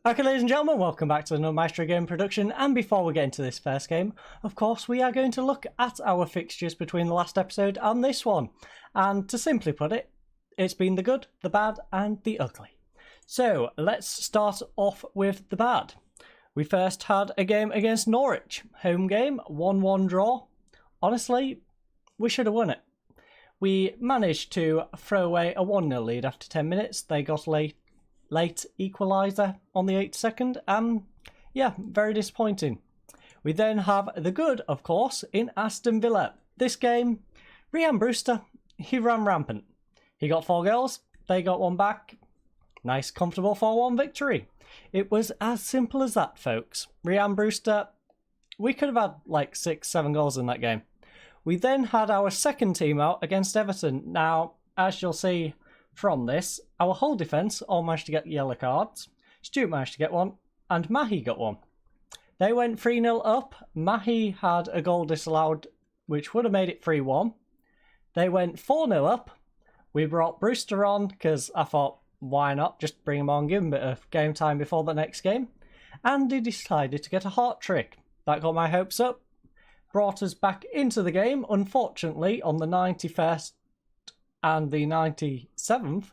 Okay, ladies and gentlemen, welcome back to another Maestro game production, and before we get into this first game, of course, we are going to look at our fixtures between the last episode and this one. And to simply put it, it's been the good, the bad, and the ugly. So, let's start off with the bad. We first had a game against Norwich. Home game, 1-1 draw. Honestly, we should have won it. We managed to throw away a 1-0 lead after 10 minutes. They got late equaliser on the 82nd, and yeah, very disappointing. We then have the good, of course, in Aston Villa. This game, Ryan Brewster, he ran rampant. He got 4 goals, they got 1 back. Nice, comfortable 4-1 victory. It was as simple as that, folks. Ryan Brewster, we could have had like 6-7 goals in that game. We then had our second team out against Everton. Now, as you'll see from this, our whole defence all managed to get yellow cards. Stuart managed to get 1, and Mahi got 1. They went 3-0 up. Mahi had a goal disallowed, which would have made it 3-1. They went 4-0 up. We brought Brewster on because I thought, why not? Just bring him on, give him a bit of game time before the next game. And he decided to get a hat trick. That got my hopes up. Brought us back into the game. Unfortunately, on the 91st and the 97th,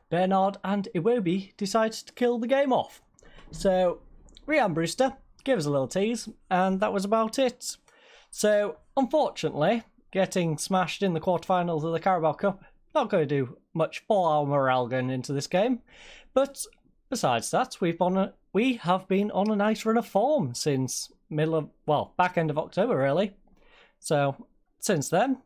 Bernard and Iwobi decided to kill the game off. So, Ryan Brewster gave us a little tease, and that was about it. So, unfortunately, getting smashed in the quarterfinals of the Carabao Cup, not going to do much for our morale going into this game. But besides that, we have been on a nice run of form since back end of October, really. So, since then,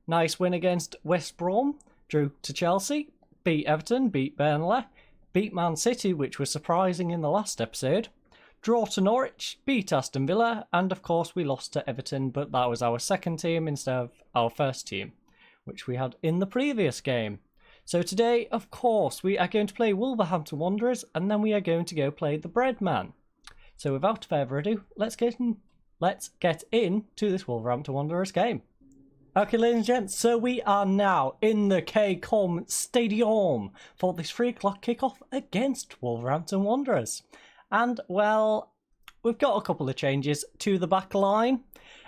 nice win against West Brom, drew to Chelsea, beat Everton, beat Burnley, beat Man City, which was surprising in the last episode, draw to Norwich, beat Aston Villa, and of course we lost to Everton, but that was our second team instead of our first team, which we had in the previous game. So today, of course, we are going to play Wolverhampton Wanderers, and then we are going to go play the Breadman. So without further ado, let's get into this Wolverhampton Wanderers game. Okay, ladies and gents, so we are now in the KCOM Stadium for this 3 o'clock kickoff against Wolverhampton Wanderers. And, well, we've got a couple of changes to the back line.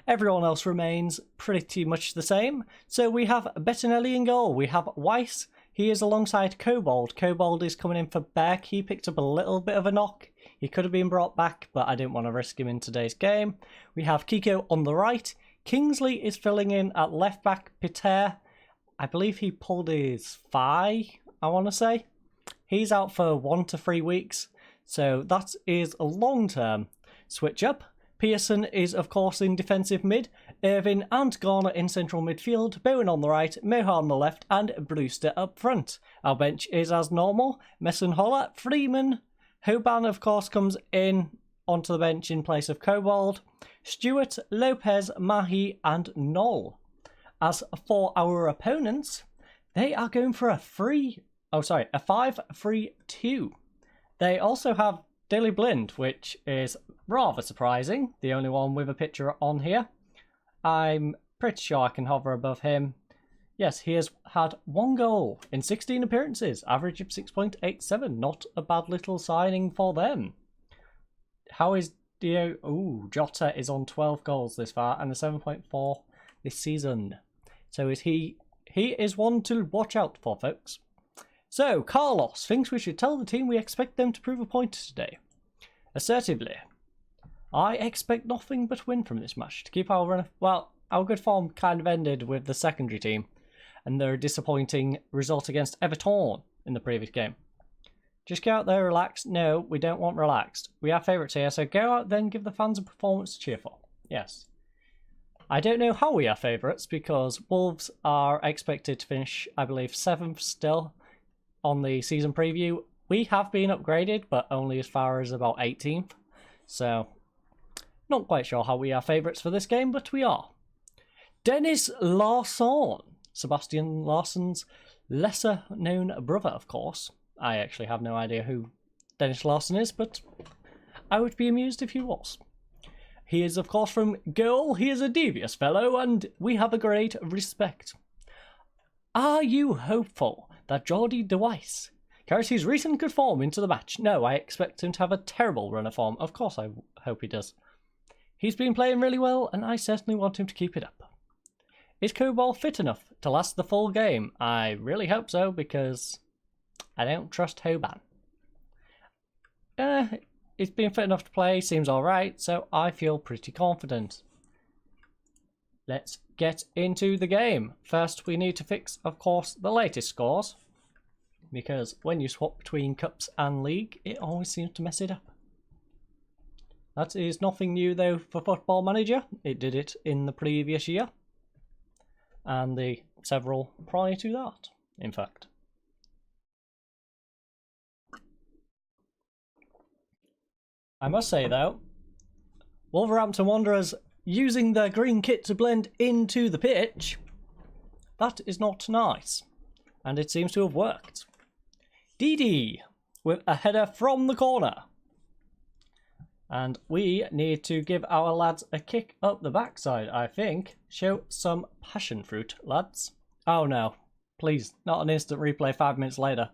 Everyone else remains pretty much the same. So we have Bettinelli in goal. We have Weiss. He is alongside Kobold. Kobold is coming in for Beck. He picked up a little bit of a knock. He could have been brought back, but I didn't want to risk him in today's game. We have Kiko on the right. Kingsley is filling in at left back. Peter, I believe he pulled his thigh, I want to say. He's out for 1 to 3 weeks, so that is a long-term switch up. Pearson is, of course, in defensive mid. Irvin and Garner in central midfield. Bowen on the right, Moha on the left, and Brewster up front. Our bench is as normal. Messenholler, Freeman. Hoban, of course, comes in onto the bench in place of Kobold. Stewart, Lopez, Mahi, and Knoll. As for our opponents, they are going for a 5-3-2. They also have Daley Blind, which is rather surprising. The only one with a picture on here. I'm pretty sure I can hover above him. Yes, he has had 1 goal in 16 appearances, average of 6.87. Not a bad little signing for them. How is Dio? Ooh, Jota is on 12 goals this far and a 7.4 this season. So he is one to watch out for, folks. So, Carlos thinks we should tell the team we expect them to prove a point today. Assertively, I expect nothing but win from this match to keep our run. Well, our good form kind of ended with the secondary team and their disappointing result against Everton in the previous game. Just go out there relaxed. No, we don't want relaxed. We are favourites here, so go out there and give the fans a performance to cheer for. Yes. I don't know how we are favourites because Wolves are expected to finish, I believe, 7th still on the season preview. We have been upgraded, but only as far as about 18th. So, not quite sure how we are favourites for this game, but we are. Dennis Larsson. Sebastian Larsson's lesser-known brother, of course. I actually have no idea who Dennis Larsson is, but I would be amused if he was. He is, of course, from Goal. He is a devious fellow, and we have a great respect. Are you hopeful that Jordi DeWeiss carries his recent good form into the match. No, I expect him to have a terrible run of form. Of course I hope he does. He's been playing really well, and I certainly want him to keep it up. Is Cobalt fit enough to last the full game? I really hope so, because I don't trust Hoban. He's been fit enough to play, seems alright, so I feel pretty confident. Let's get into the game. First, we need to fix, of course, the latest scores, because when you swap between cups and league, it always seems to mess it up. That is nothing new though for Football Manager. It did it in the previous year, and the several prior to that, in fact. I must say though, Wolverhampton Wanderers using their green kit to blend into the pitch, that is not nice, and it seems to have worked. DD with a header from the corner, and we need to give our lads a kick up the backside, I think. Show some passion fruit, lads. Oh no, please, not an instant replay 5 minutes later.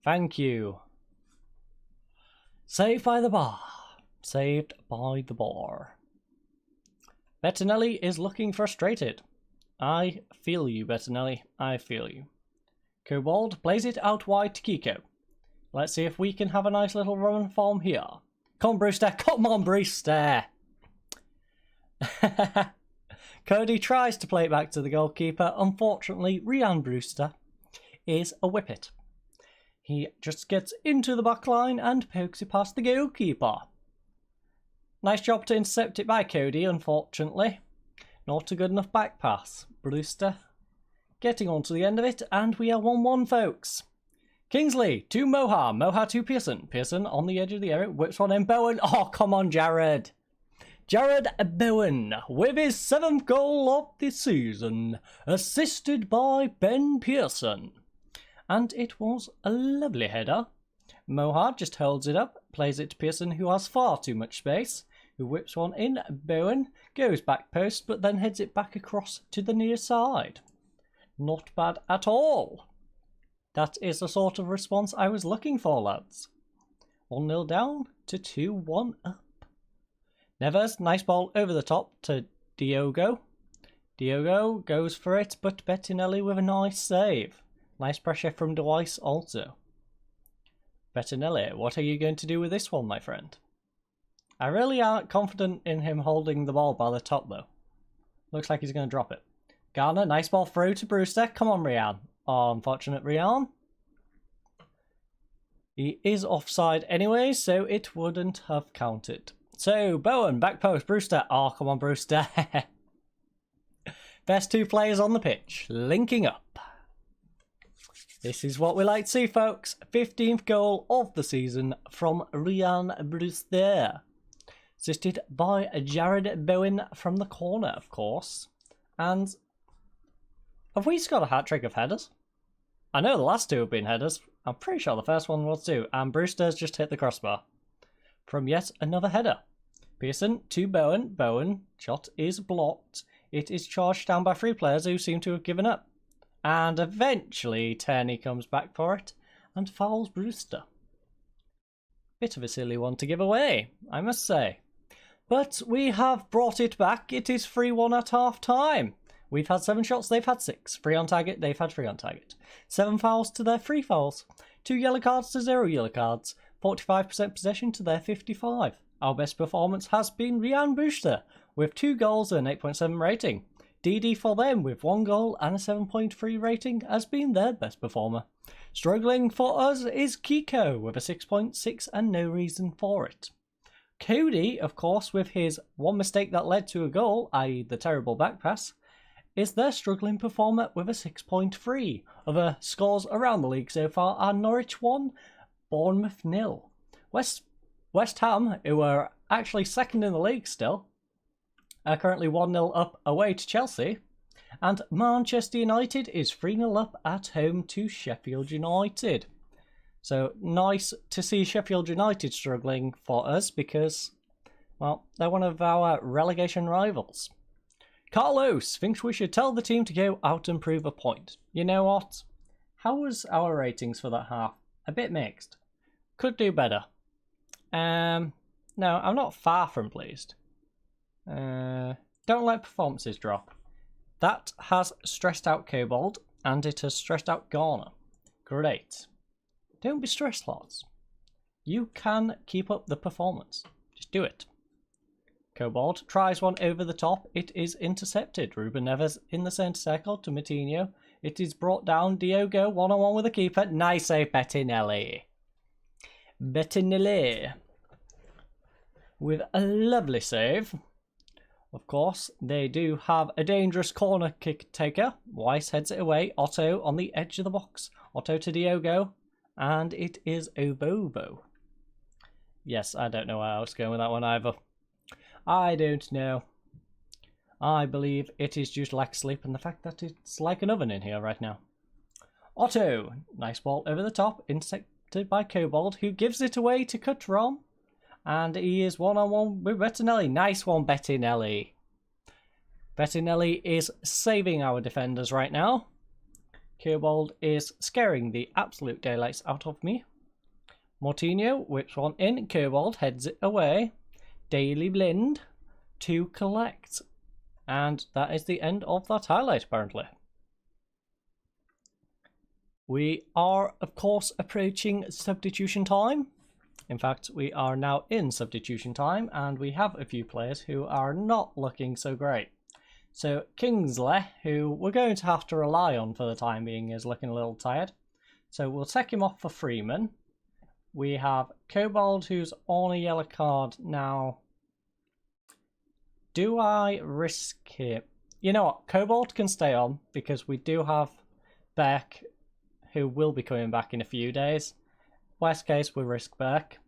Thank you. Saved by the bar. Saved by the bar. Bettinelli is looking frustrated. I feel you, Bettinelli. I feel you. Kobold plays it out wide to Kiko. Let's see if we can have a nice little run form here. Come on, Brewster. Come on, Brewster. Cody tries to play it back to the goalkeeper. Unfortunately, Ryan Brewster is a whippet. He just gets into the back line and pokes it past the goalkeeper. Nice job to intercept it by Cody, unfortunately. Not a good enough back pass. Brewster getting onto the end of it, and we are 1-1, folks. Kingsley to Moha. Moha to Pearson. Pearson on the edge of the area. Whips one in. Bowen. Oh, come on, Jared. Jared Bowen with his 7th goal of the season. Assisted by Ben Pearson. And it was a lovely header. Moha just holds it up. Plays it to Pearson, who has far too much space. Who whips one in. Bowen goes back post, but then heads it back across to the near side. Not bad at all. That is the sort of response I was looking for, lads. 1-0 down to 2-1 up. Nevers, nice ball over the top to Diogo. Diogo goes for it, but Bettinelli with a nice save. Nice pressure from Device also. Bettinelli, what are you going to do with this one, my friend? I really aren't confident in him holding the ball by the top, though. Looks like he's going to drop it. Garner, nice ball through to Brewster. Come on, Rian. Oh, unfortunate Rian. He is offside anyway, so it wouldn't have counted. So, Bowen, back post, Brewster. Oh, come on, Brewster. Best 2 players on the pitch, linking up. This is what we like to see, folks. 15th goal of the season from Rian Brewster. Assisted by Jared Bowen from the corner, of course. And have we scored a hat-trick of headers? I know the last 2 have been headers. I'm pretty sure the first one was too. And Brewster's just hit the crossbar from yet another header. Pearson to Bowen. Bowen, shot is blocked. It is charged down by 3 players who seem to have given up. And eventually Turney comes back for it and fouls Brewster. Bit of a silly one to give away, I must say. But we have brought it back. It is 3-1 at half time. We've had 7 shots, they've had 6. 3 on target, they've had 3 on target. 7 fouls to their 3 fouls. 2 yellow cards to 0 yellow cards. 45% possession to their 55. Our best performance has been Rian Brewster with 2 goals and an 8.7 rating. DD for them with 1 goal and a 7.3 rating has been their best performer. Struggling for us is Kiko with a 6.6 and no reason for it. Cody, of course, with his 1 mistake that led to a goal, i.e. the terrible back pass, is their struggling performer with a 6.3. Other scores around the league so far are Norwich 1, Bournemouth 0. West Ham, who are actually second in the league still, are currently 1-0 up away to Chelsea. And Manchester United is 3-0 up at home to Sheffield United. So nice to see Sheffield United struggling for us because, well, they're one of our relegation rivals. Carlos thinks we should tell the team to go out and prove a point. You know what? How was our ratings for that half? a bit mixed. Could do better. No, I'm not far from pleased. Don't let performances drop. That has stressed out Kobold, and it has stressed out Garner. Great. Don't be stressed, lads. You can keep up the performance. Just do it. Kobold tries one over the top. It is intercepted. Ruben Neves in the centre circle to Matinho. It is brought down. Diogo one-on-one with the keeper. Nice save, Bettinelli. Bettinelli with a lovely save. Of course, they do have a dangerous corner kick taker. Weiss heads it away. Otto on the edge of the box. Otto to Diogo. And it is Obobo. Yes, I don't know where I was going with that one either. I don't know. I believe it is just like sleep and the fact that it's like an oven in here right now. Otto. Nice ball over the top. Intercepted by Kobold, who gives it away to Cutron. And he is one-on-one with Bettinelli. Nice one, Bettinelli. Bettinelli is saving our defenders right now. Kobold is scaring the absolute daylights out of me. Martinho whips one in. Kobold heads it away. Daily Blind to collect. And that is the end of that highlight, apparently. We are, of course, approaching substitution time. In fact, we are now in substitution time, and we have a few players who are not looking so great. So Kingsley, who we're going to have to rely on for the time being, is looking a little tired. So we'll take him off for Freeman. We have Kobold, who's on a yellow card now. Do I risk it? You know what? Kobold can stay on because we do have Beck, who will be coming back in a few days. Worst case, we risk Beck.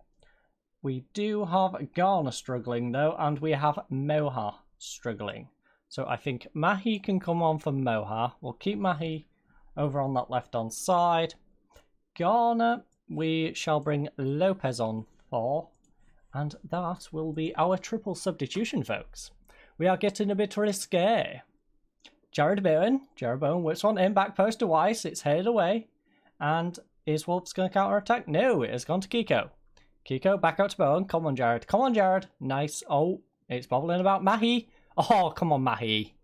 We do have Garner struggling though, and we have Moha struggling. So I think Mahi can come on for Moha. We'll keep Mahi over on that left-hand side. Garner, we shall bring Lopez on for. And that will be our triple substitution, folks. We are getting a bit risque. Jared Bowen whips one in, back post to Weiss. It's headed away. And is Wolves going to counter-attack? No, it has gone to Kiko. Kiko, back out to Bowen. Come on, Jared. Come on, Jared. Nice. Oh, it's bobbling about Mahi. Oh, come on, Mahi.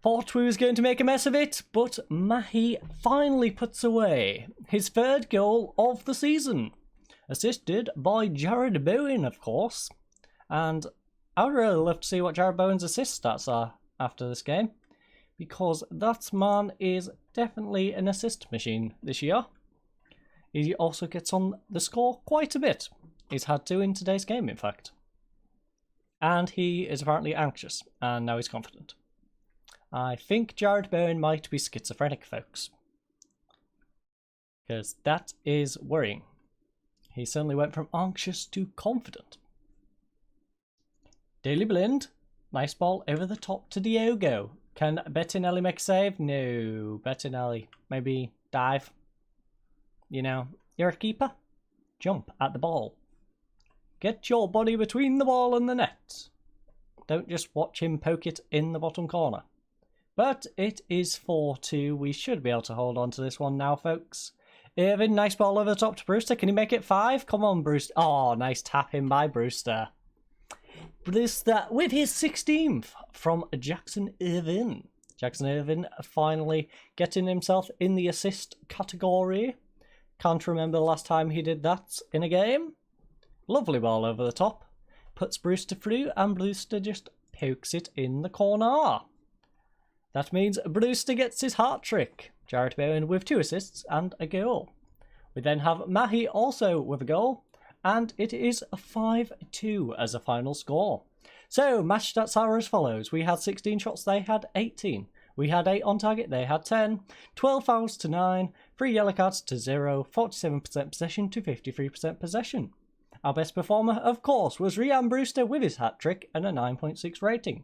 Thought we was going to make a mess of it, but Mahi finally puts away his third goal of the season. Assisted by Jared Bowen, of course. And I would really love to see what Jared Bowen's assist stats are after this game, because that man is definitely an assist machine this year. He also gets on the score quite a bit. He's had 2 in today's game, in fact. And he is apparently anxious, and now he's confident. I think Jared Bowen might be schizophrenic, folks. Because that is worrying. He certainly went from anxious to confident. Daily Blind. Nice ball over the top to Diogo. Can Bettinelli make a save? No. Bettinelli. Maybe dive. You know, you're a keeper. Jump at the ball. Get your body between the ball and the net. Don't just watch him poke it in the bottom corner. But it is 4-2. We should be able to hold on to this one now, folks. Irvin, nice ball over the top to Brewster. Can he make it 5? Come on, Brewster. Oh, nice tap in by Brewster. Brewster with his 16th from Jackson Irvin. Jackson Irvin finally getting himself in the assist category. Can't remember the last time he did that in a game. Lovely ball over the top. Puts Brewster through, and Brewster just pokes it in the corner. That means Brewster gets his hat-trick. Jared Bowen with 2 assists and a goal. We then have Mahi also with a goal, and it is 5-2 as a final score. So, match stats are as follows. We had 16 shots, they had 18. We had 8 on target, they had 10. 12 fouls to 9. 3 yellow cards to 0. 47% possession to 53% possession. Our best performer, of course, was Ryan Brewster with his hat-trick and a 9.6 rating.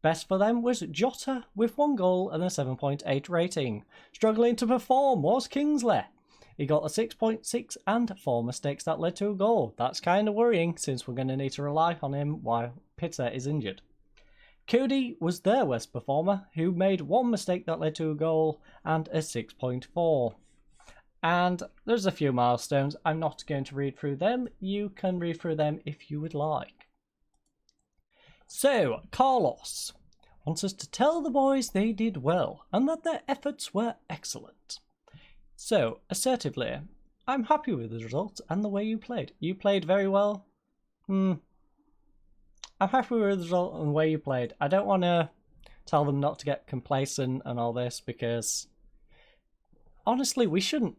Best for them was Jota with 1 goal and a 7.8 rating. Struggling to perform was Kingsley. He got a 6.6 and 4 mistakes that led to a goal. That's kind of worrying since we're going to need to rely on him while Pitta is injured. Cody was their worst performer, who made 1 mistake that led to a goal and a 6.4. And there's a few milestones. I'm not going to read through them. You can read through them if you would like. So, Carlos wants us to tell the boys they did well and that their efforts were excellent. So, assertively, I'm happy with the result and the way you played. You played very well. I'm happy with the result and the way you played. I don't want to tell them not to get complacent and all this because honestly, we shouldn't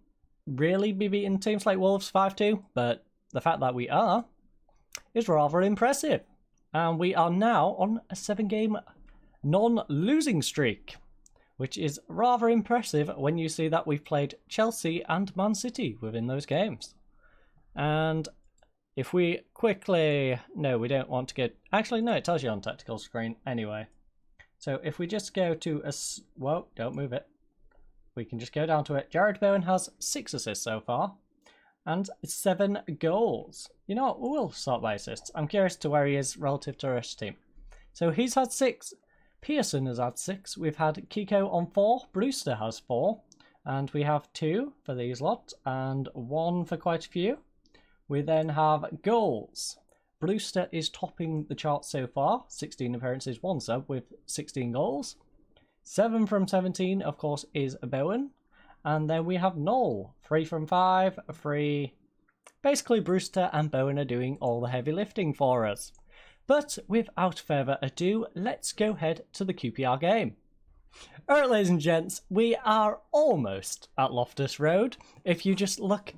really be beating teams like Wolves 5-2, but the fact that we are is rather impressive. And we are now on a 7-game non-losing streak, which is rather impressive when you see that we've played Chelsea and Man City within those games. And if we quickly... No, we don't want to get... Actually, no, it tells you on tactical screen anyway. So if we just go to a... Whoa, don't move it. We can just go down to it. Jared Bowen has 6 assists so far and 7 goals. You know what? We'll start by assists. I'm curious to where he is relative to the rest of the team. So he's had 6. Pearson has had 6. We've had Kiko on 4. Brewster has 4. And we have 2 for these lot and 1 for quite a few. We then have goals. Brewster is topping the chart so far. 16 appearances, 1 sub with 16 goals. 7 from 17, of course, is Bowen. And then we have Noel. 3 from 5, 3. Basically, Brewster and Bowen are doing all the heavy lifting for us. But without further ado, let's go head to the QPR game. Alright, ladies and gents, we are almost at Loftus Road. If you just look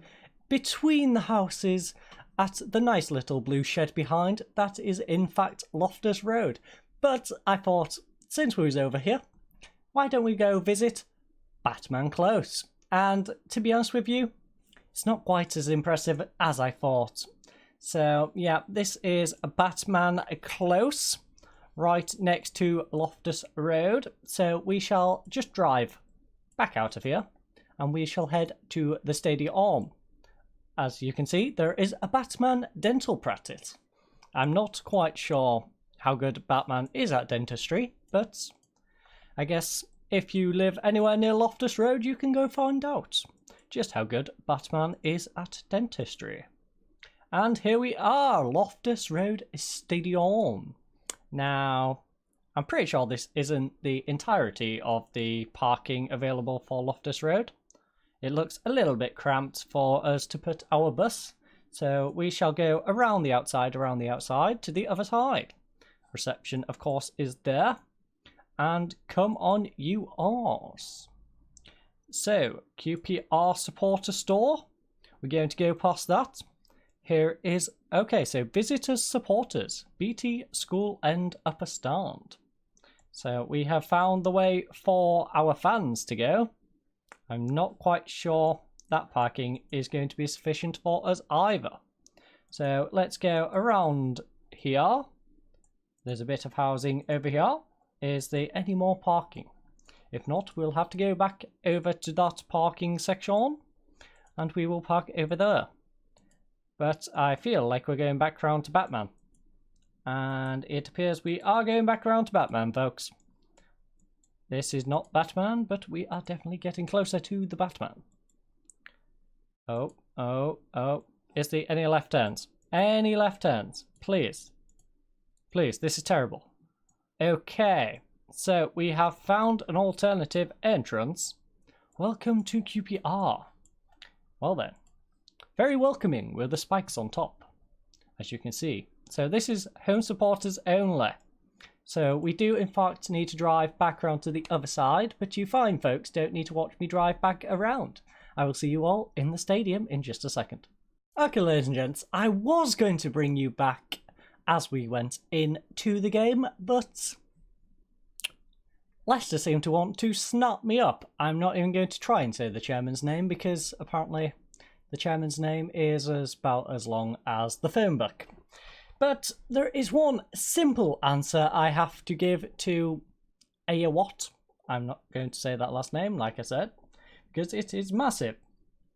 between the houses at the nice little blue shed behind, that is in fact Loftus Road. But I thought, since we was over here, why don't we go visit Batman Close? And to be honest with you, it's not quite as impressive as I thought. So yeah, this is Batman Close, right next to Loftus Road. So we shall just drive back out of here and we shall head to the stadium. As you can see, there is a Batman dental practice. I'm not quite sure how good Batman is at dentistry, but I guess if you live anywhere near Loftus Road, you can go find out just how good Batman is at dentistry. And here we are, Loftus Road Stadium. Now, I'm pretty sure this isn't the entirety of the parking available for Loftus Road. It looks a little bit cramped for us to put our bus, so we shall go around the outside to the other side. Reception, of course, is there. And come on, you arse. So, QPR supporter store. We're going to go past that. Here is, okay, so visitors, supporters, BT, school and upper stand. So we have found the way for our fans to go. I'm not quite sure that parking is going to be sufficient for us either. So let's go around here. There's a bit of housing over here. Is there any more parking? If not, we'll have to go back over to that parking section and we will park over there. But I feel like we're going back round to Batman. And it appears we are going back round to Batman, folks. This is not Batman, but we are definitely getting closer to the Batman. Oh. Is there any left turns? Any left turns? Please. Please, this is terrible. Okay, so we have found an alternative entrance. Welcome to QPR. Well then, very welcoming with the spikes on top, as you can see. So this is home supporters only. So we do in fact need to drive back around to the other side, but you fine folks don't need to watch me drive back around. I will see you all in the stadium in just a second. Okay, ladies and gents, I was going to bring you back as we went into the game, but Leicester seemed to want to snap me up. I'm not even going to try and say the chairman's name because apparently the chairman's name is about as long as the phone book. But there is one simple answer I have to give to Ayawat. I'm not going to say that last name, like I said, because it is massive.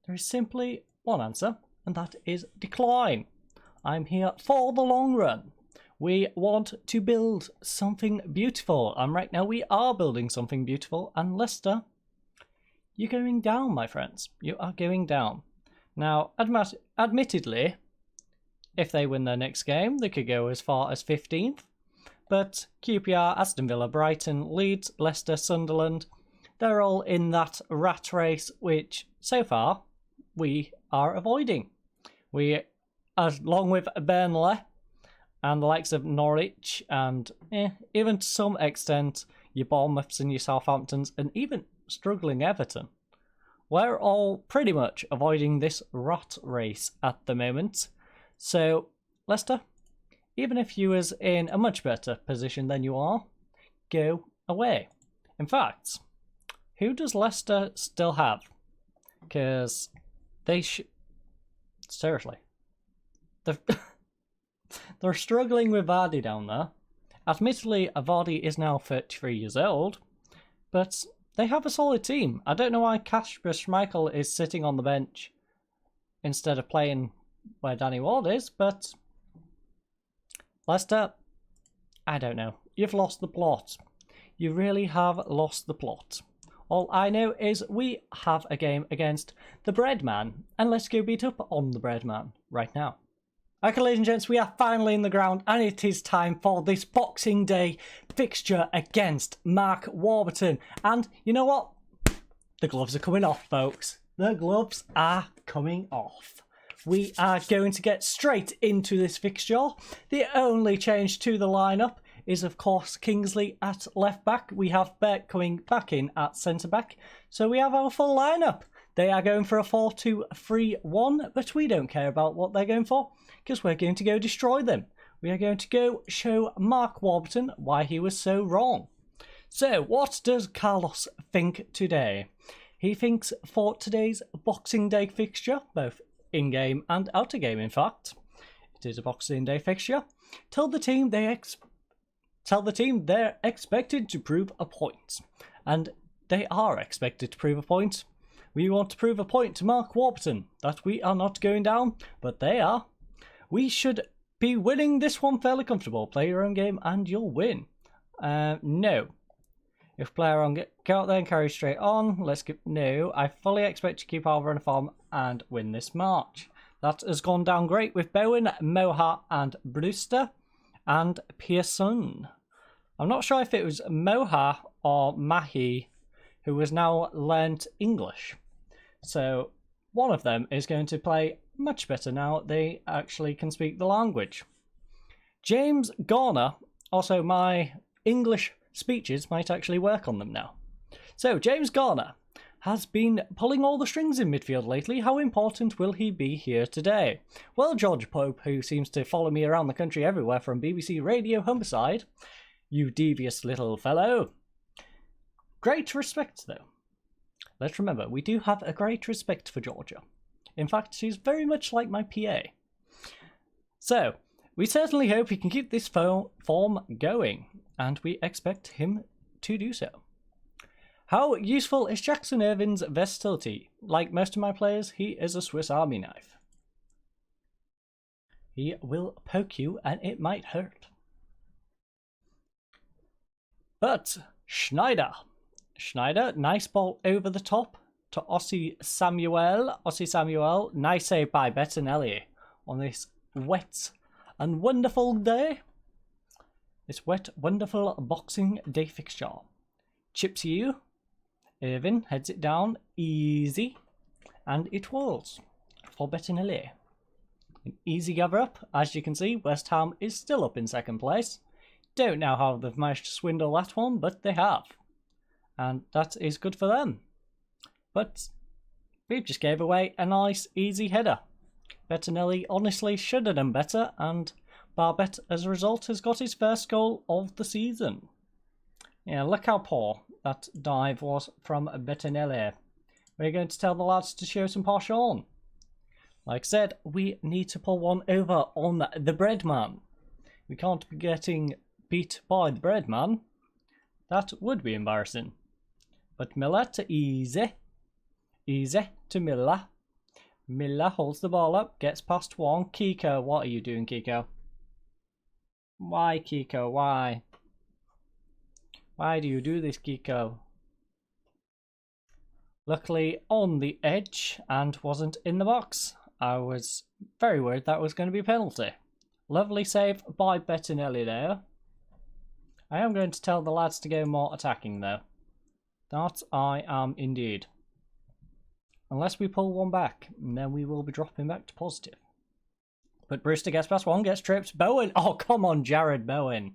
There is simply one answer, and that is decline. I'm here for the long run. We want to build something beautiful, and right now we are building something beautiful, and Leicester you're going down, my friends. You are going down. Now, admittedly, if they win their next game, they could go as far as 15th. But QPR, Aston Villa, Brighton, Leeds, Leicester, Sunderland, they're all in that rat race, which, so far, we are avoiding. We, along with Burnley and the likes of Norwich and, even to some extent, your Bournemouths and your Southamptons, and even struggling Everton, we're all pretty much avoiding this rat race at the moment. So, Leicester, even if you was in a much better position than you are, go away. In fact, who does Leicester still have? Because they seriously, they're struggling with Vardy down there. Admittedly, Vardy is now 33 years old, but they have a solid team. I don't know why Kasper Schmeichel is sitting on the bench instead of playing where Danny Ward is, but Leicester, I don't know. You've lost the plot. You really have lost the plot. All I know is we have a game against the Breadman, and let's go beat up on the Breadman right now. Okay, ladies and gents, we are finally in the ground, and it is time for this Boxing Day fixture against Mark Warburton. And you know what? The gloves are coming off, folks. The gloves are coming off. We are going to get straight into this fixture. The only change to the lineup is, of course, Kingsley at left back. We have Beck coming back in at centre back. So we have our full lineup. They are going for a 4-2-3-1, but we don't care about what they're going for because we're going to go destroy them. We are going to go show Mark Warburton why he was so wrong. So what does Carlos think today? He thinks for today's Boxing Day fixture, both in-game and out-of-game in fact, it is a Boxing Day fixture, tell the team they're expected to prove a point. And they are expected to prove a point. We want to prove a point to Mark Warburton that we are not going down, but they are. We should be winning this one fairly comfortable. Play your own game and you'll win. No. If player on, go out there and carry straight on. Let's get no. I fully expect to keep our run form and win this match. That has gone down great with Bowen, Moha and Brewster and Pearson. I'm not sure if it was Moha or Mahi who has now learnt English. So one of them is going to play much better now they actually can speak the language. James Garner, also my English speeches might actually work on them now. So James Garner has been pulling all the strings in midfield lately. How important will he be here today? Well, George Pope, who seems to follow me around the country everywhere from BBC Radio Humberside, you devious little fellow. Great respect, though. Let's remember, we do have a great respect for Georgia. In fact, she's very much like my PA. So, we certainly hope he can keep this form going, and we expect him to do so. How useful is Jackson Irvine's versatility? Like most of my players, he is a Swiss Army knife. He will poke you, and it might hurt. But Schneider, nice ball over the top to Ossie Samuel. Nice save by Bettinelli on this wet and wonderful day. This wet, wonderful Boxing Day fixture. Chips you. Irvine heads it down easy. And it was for Bettinelli. An easy gather up. As you can see, West Ham is still up in second place. Don't know how they've managed to swindle that one, but they have. And that is good for them. But we just gave away a nice, easy header. Bettinelli honestly should have done better, and Barbet, as a result, has got his first goal of the season. Yeah, look how poor that dive was from Bettinelli. We're going to tell the lads to show some posh on. Like I said, we need to pull one over on the Breadman. We can't be getting beat by the Breadman. That would be embarrassing. But Miller to Easy. Easy to Miller. Miller holds the ball up, gets past one. Kiko, what are you doing, Kiko? Why, Kiko, why? Why do you do this, Kiko? Luckily on the edge and wasn't in the box. I was very worried that was going to be a penalty. Lovely save by Bettinelli there. I am going to tell the lads to go more attacking though. That I am indeed. Unless we pull one back, then we will be dropping back to positive. But Brewster gets past one, gets tripped. Bowen! Oh, come on, Jared Bowen.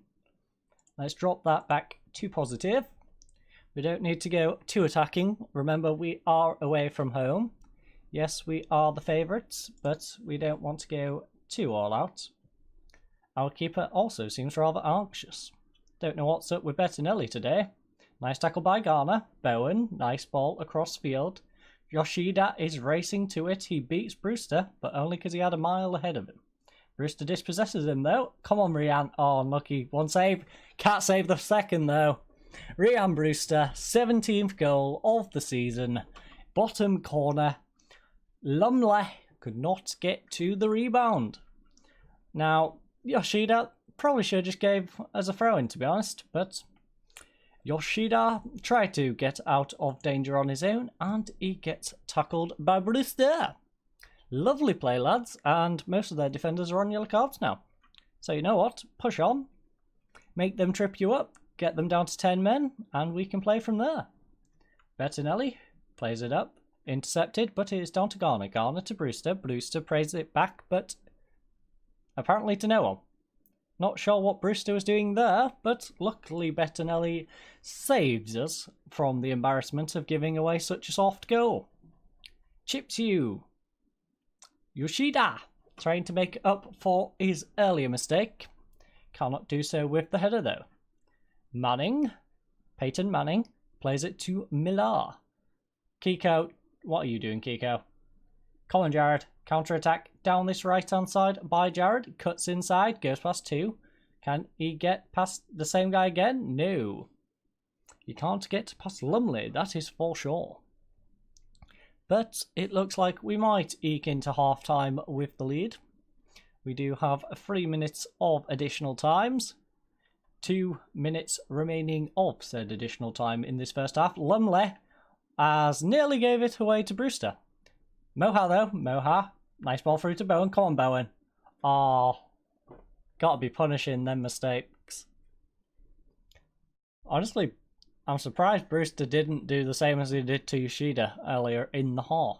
Let's drop that back to positive. We don't need to go too attacking. Remember, we are away from home. Yes, we are the favourites, but we don't want to go too all out. Our keeper also seems rather anxious. Don't know what's up with Bettinelli today. Nice tackle by Garner. Bowen, nice ball across field. Yoshida is racing to it. He beats Brewster, but only because he had a mile ahead of him. Brewster dispossesses him though. Come on, Rian. Oh, unlucky. One save. Can't save the second though. Rian Brewster, 17th goal of the season. Bottom corner. Lumley could not get to the rebound. Now, Yoshida probably should have just gave as a throw-in, to be honest, but Yoshida tried to get out of danger on his own, and he gets tackled by Brewster. Lovely play, lads, and most of their defenders are on yellow cards now. So you know what? Push on. Make them trip you up. Get them down to 10 men, and we can play from there. Bettinelli plays it up. Intercepted, but it is down to Garner. Garner to Brewster. Brewster prays it back, but apparently to no one. Not sure what Brewster was doing there, but luckily Bettinelli saves us from the embarrassment of giving away such a soft goal. Chips you. Yoshida trying to make up for his earlier mistake. Cannot do so with the header though. Manning, Peyton Manning, plays it to Millar. Kiko, what are you doing, Kiko? Come on, Jared. Counter-attack down this right-hand side by Jared. Cuts inside, goes past two. Can he get past the same guy again? No. You can't get past Lumley, that is for sure. But it looks like we might eke into half-time with the lead. We do have 3 minutes of additional times. 2 minutes remaining of said additional time in this first half. Lumley has nearly gave it away to Brewster. Moha though, Moha. Nice ball through to Bowen. Come on, Bowen. Oh, gotta be punishing them mistakes. Honestly, I'm surprised Brewster didn't do the same as he did to Yoshida earlier in the half.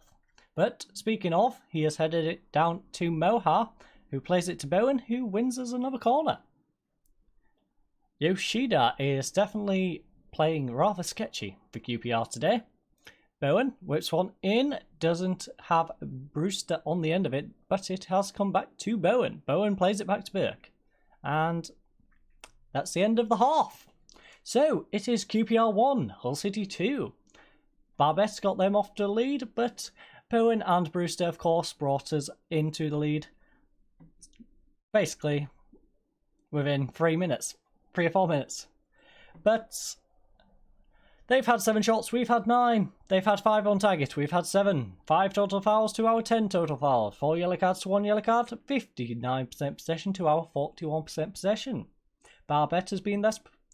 But speaking of, he has headed it down to Moha, who plays it to Bowen, who wins us another corner. Yoshida is definitely playing rather sketchy for QPR today. Bowen whips one in, doesn't have Brewster on the end of it, but it has come back to Bowen. Bowen plays it back to Burke. And that's the end of the half. So it is QPR 1, Hull City 2. Barbet got them off to the lead, but Bowen and Brewster, of course, brought us into the lead basically within 3 minutes. 3 or 4 minutes. But they've had 7 shots, we've had 9. They've had 5 on target, we've had 7. 5 total fouls to our 10 total fouls. 4 yellow cards to 1 yellow card. 59% possession to our 41% possession. Barbet has been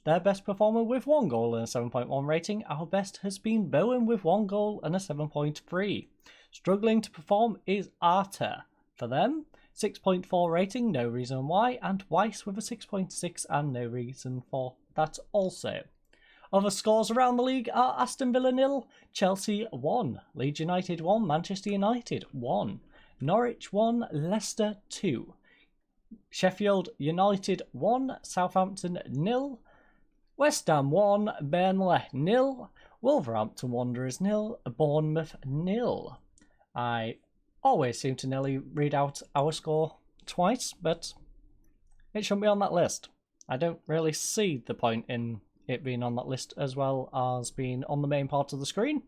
their best performer with 1 goal and a 7.1 rating. Our best has been Bowen with 1 goal and a 7.3. Struggling to perform is Arter. For them, 6.4 rating, no reason why, and Weiss with a 6.6 and no reason for that also. Other scores around the league are Aston Villa 0, Chelsea 1, Leeds United 1, Manchester United 1, Norwich 1, Leicester 2, Sheffield United 1, Southampton 0, West Ham 1, Burnley 0, Wolverhampton Wanderers 0, Bournemouth 0. I always seem to nearly read out our score twice, but it shouldn't be on that list. I don't really see the point in it being on that list as well as being on the main part of the screen.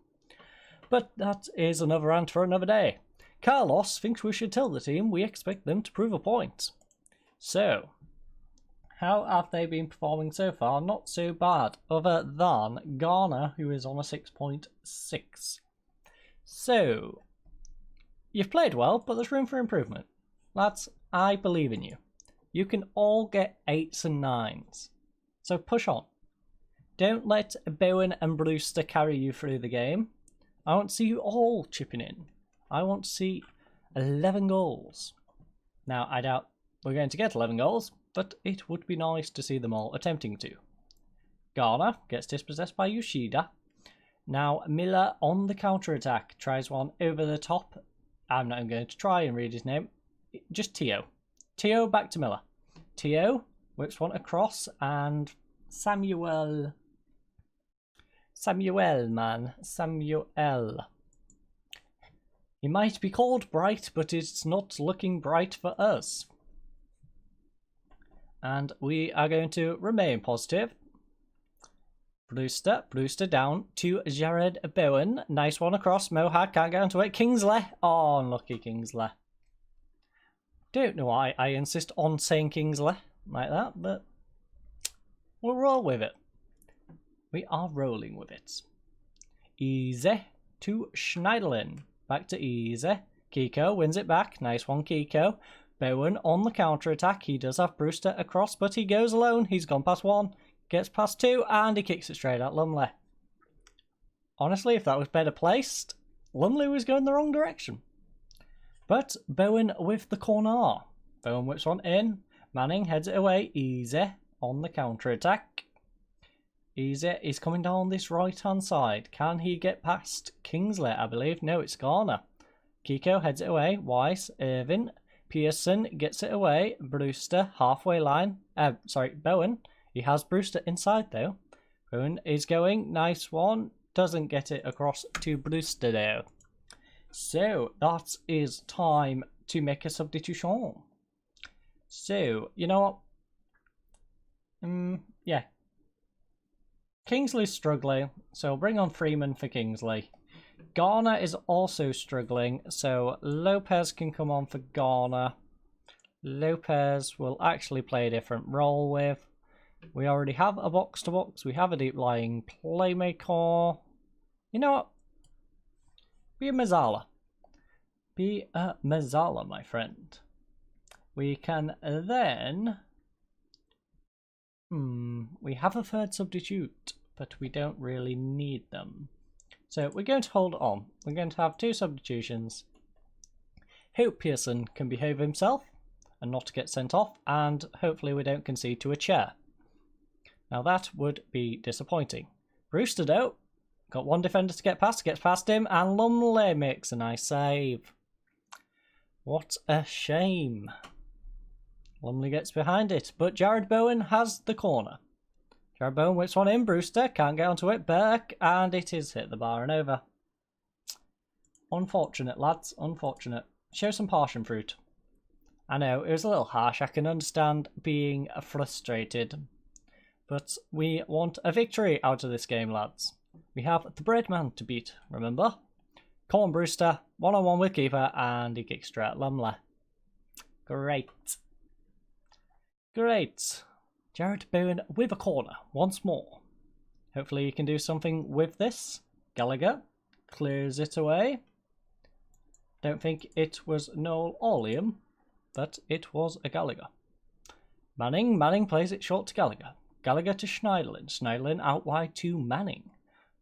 But that is another rant for another day. Carlos thinks we should tell the team we expect them to prove a point. So, how have they been performing so far? Not so bad, other than Garner, who is on a 6.6. So, you've played well, but there's room for improvement. Lads, I believe in you. You can all get 8s and 9s. So push on. Don't let Bowen and Brewster carry you through the game. I want to see you all chipping in. I want to see 11 goals. Now, I doubt we're going to get 11 goals, but it would be nice to see them all attempting to. Garner gets dispossessed by Yoshida. Now, Miller on the counter-attack tries one over the top. I'm not even going to try and read his name. Just Tio. Tio back to Miller. Tio whips one across, and Samuel, man. Samuel. He might be called bright, but it's not looking bright for us. And we are going to remain positive. Brewster down to Jared Bowen. Nice one across. Mohawk can't get onto it. Kingsley. Oh, unlucky Kingsley. Don't know why I insist on saying Kingsley like that, but we'll roll with it. We are rolling with it. Easy to Schneiderlin. Back to Easy. Kiko wins it back. Nice one, Kiko. Bowen on the counter-attack. He does have Brewster across, but he goes alone. He's gone past one. Gets past two, and he kicks it straight at Lumley. Honestly, if that was better placed, Lumley was going the wrong direction. But Bowen with the corner. Bowen whips one in. Manning heads it away. Easy on the counter-attack. Easy is coming down this right-hand side. Can he get past Kingsley, I believe? No, it's Garner. Kiko heads it away. Weiss, Irvin, Pearson gets it away. Brewster, halfway line. Bowen. He has Brewster inside, though. Bowen is going. Nice one. Doesn't get it across to Brewster, though. So, that is time to make a substitution. So, you know what? Yeah. Kingsley's struggling, so bring on Freeman for Kingsley. Garner is also struggling, so Lopez can come on for Garner. Lopez will actually play a different role with. We already have a box-to-box. We have a deep-lying playmaker. You know what? Be a Mazzala. Be a Mazzala, my friend. We can then... we have a third substitute, but we don't really need them. So we're going to hold on. We're going to have two substitutions. Hope Pearson can behave himself and not get sent off, and hopefully we don't concede to a chair. Now that would be disappointing. Brewster, though, got one defender to get past, gets past him, and Lumley makes a nice save. What a shame. Lumley gets behind it, but Jared Bowen has the corner. Jared Bowen whips one in. Brewster can't get onto it. Burke, and it is hit the bar and over. Unfortunate, lads. Unfortunate. Show some passion fruit. I know, it was a little harsh. I can understand being frustrated. But we want a victory out of this game, lads. We have the Breadman to beat, remember? Come on, Brewster. One-on-one with keeper, and he kicks straight at Lumley. Great. Great. Jared Bowen with a corner once more. Hopefully he can do something with this. Gallagher clears it away. Don't think it was Noel or Liam, but it was a Gallagher. Manning plays it short to Gallagher. Gallagher to Schneiderlin. Schneiderlin out wide to Manning.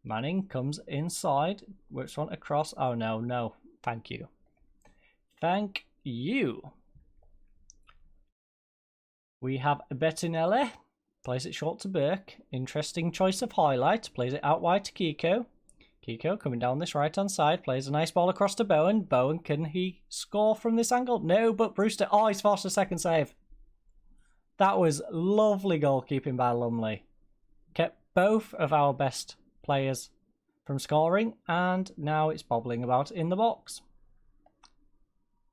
Manning comes inside, whips one across. Oh no, thank you. Thank you. We have Bettinelli, plays it short to Burke. Interesting choice of highlight, plays it out wide to Kiko. Kiko coming down this right hand side, plays a nice ball across to Bowen. Bowen, can he score from this angle? No, but Brewster, oh, he's forced a second save. That was lovely goalkeeping by Lumley. Kept both of our best players from scoring, and now it's bobbling about in the box.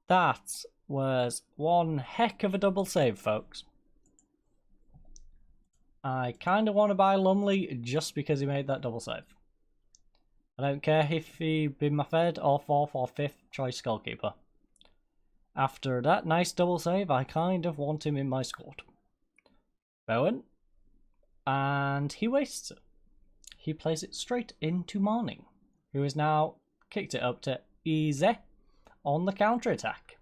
That was one heck of a double save, folks. I kind of want to buy Lumley just because he made that double save. I don't care if he'd been my third or fourth or fifth choice goalkeeper. After that nice double save, I kind of want him in my squad. Bowen. And he wastes it. He plays it straight into Manning, who has now kicked it up to Easy on the counter-attack.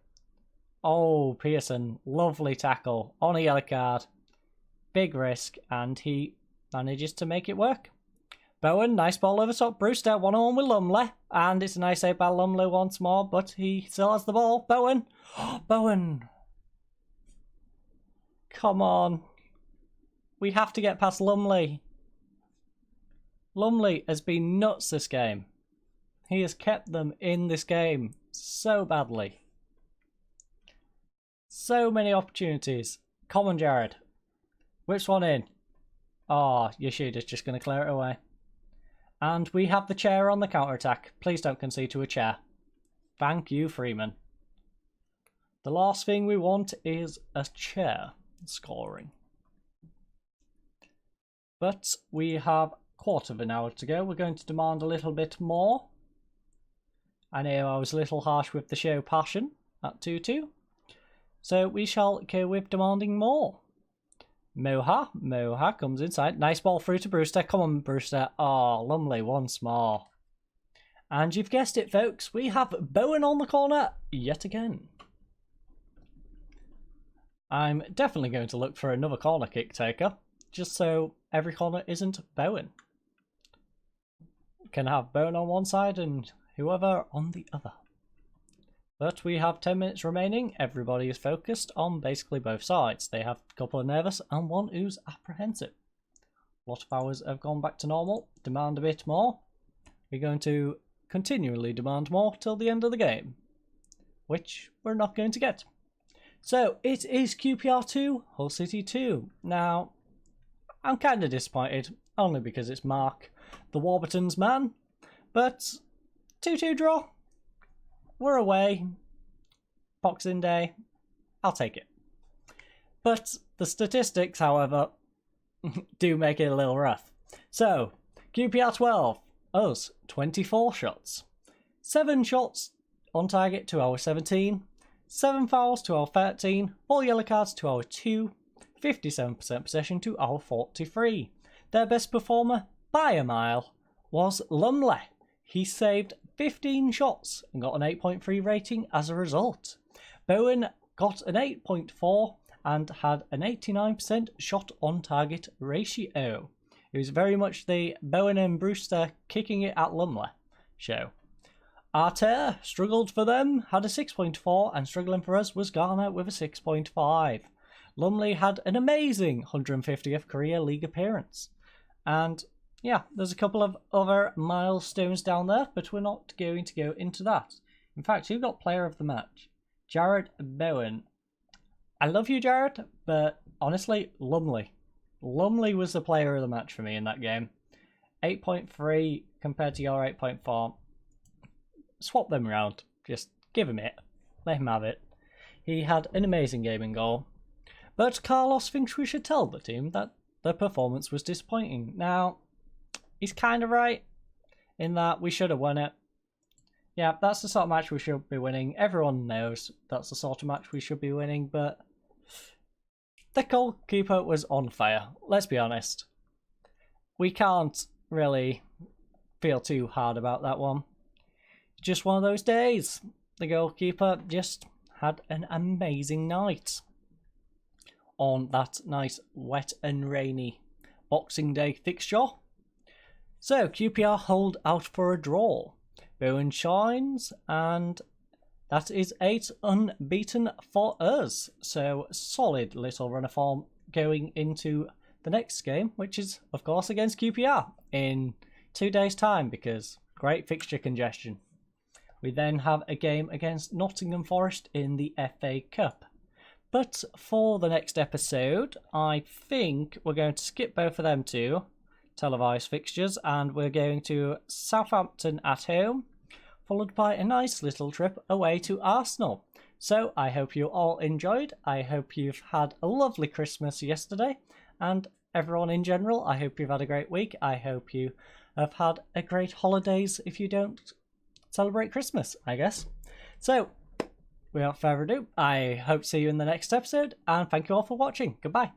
Oh, Pearson, lovely tackle on a yellow card. Big risk, and he manages to make it work. Bowen, nice ball over top. Brewster, 1-on-1 with Lumley. And it's a nice save by Lumley once more, but he still has the ball. Bowen. Bowen. Come on. We have to get past Lumley. Lumley has been nuts this game. He has kept them in this game so badly. So many opportunities. Come on, Jared. Which one in? Oh, Yoshida's just going to clear it away. And we have the chair on the counter-attack. Please don't concede to a chair. Thank you, Freeman. The last thing we want is a chair scoring. But we have quarter of an hour to go. We're going to demand a little bit more. I know I was a little harsh with the show passion at 2-2. So we shall go with demanding more. Moha comes inside. Nice ball through to Brewster. Come on, Brewster. Oh, Lumley once more. And you've guessed it, folks. We have Bowen on the corner yet again. I'm definitely going to look for another corner kick taker, just so every corner isn't Bowen. Can have Bowen on one side and whoever on the other. But we have 10 minutes remaining. Everybody is focused on basically both sides. They have a couple of nervous and one who's apprehensive. A lot of hours have gone back to normal. Demand a bit more. We're going to continually demand more till the end of the game, which we're not going to get. So it is QPR 2, Hull City 2. Now, I'm kind of disappointed, only because it's Mark, the Warburton's man. But 2-2 draw. We're away. Boxing Day. I'll take it. But the statistics, however, do make it a little rough. So, QPR 12. Us, 24 shots. 7 shots on target to our 17. 7 fouls to our 13. 4 yellow cards to our 2. 57% possession to our 43. Their best performer, by a mile, was Lumley. He saved 15 shots and got an 8.3 rating as a result. Bowen got an 8.4 and had an 89% shot on target ratio. It was very much the Bowen and Brewster kicking it at Lumley show. Arter struggled for them, had a 6.4, and struggling for us was Garner with a 6.5. Lumley had an amazing 150th career league appearance. And yeah, there's a couple of other milestones down there, but we're not going to go into that. In fact, who got player of the match? Jared Bowen. I love you, Jared, but honestly, Lumley. Lumley was the player of the match for me in that game. 8.3 compared to your 8.4. Swap them around. Just give him it. Let him have it. He had an amazing game in goal. But Carlos thinks we should tell the team that their performance was disappointing. Now, he's kind of right in that we should have won it. Yeah, that's the sort of match we should be winning. Everyone knows that's the sort of match we should be winning, but the goalkeeper was on fire. Let's be honest. We can't really feel too hard about that one. Just one of those days. The goalkeeper just had an amazing night on that nice wet and rainy Boxing Day fixture. So QPR hold out for a draw. Bowen shines, and that is 8 unbeaten for us. So solid little run of form going into the next game, which is of course against QPR in 2 days' time, because great fixture congestion. We then have a game against Nottingham Forest in the FA Cup. But for the next episode, I think we're going to skip both of them two televised fixtures, and we're going to Southampton at home, followed by a nice little trip away to Arsenal. So I hope you all enjoyed. I hope you've had a lovely Christmas yesterday, and everyone in general, I hope you've had a great week. I hope you have had a great holidays if you don't celebrate Christmas, I guess. So, without further ado, I hope to see you in the next episode, and thank you all for watching. Goodbye.